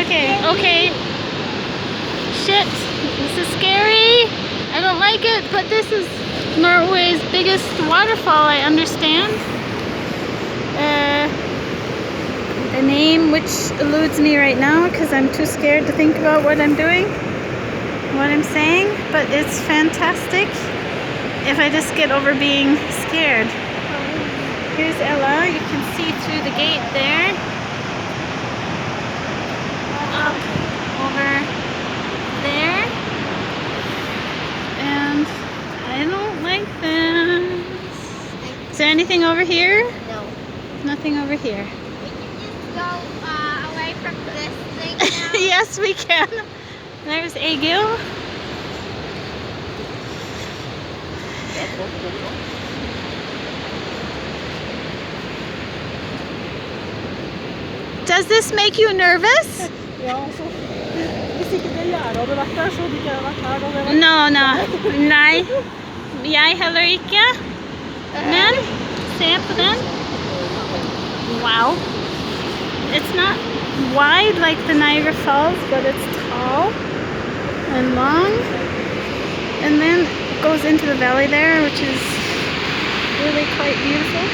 Okay, okay. Shit, this is scary. I don't like it, but this is Norway's biggest waterfall, I understand. The name which eludes me right now because I'm too scared to think about what I'm doing, what I'm saying, but it's fantastic if I just get over being scared. Here's Ella, you can see through the gate there. Up over there. And I don't like this. Is there anything over here? No. Nothing over here. We can just go away from this thing now. Yes, we can. There's Egil. Does this make you nervous? No, no. Nei. Jeg heller ikke. Men, se på den. Wow. It's not wide like the Niagara Falls, but it's tall and long. And then it goes into the valley there, which is really quite beautiful.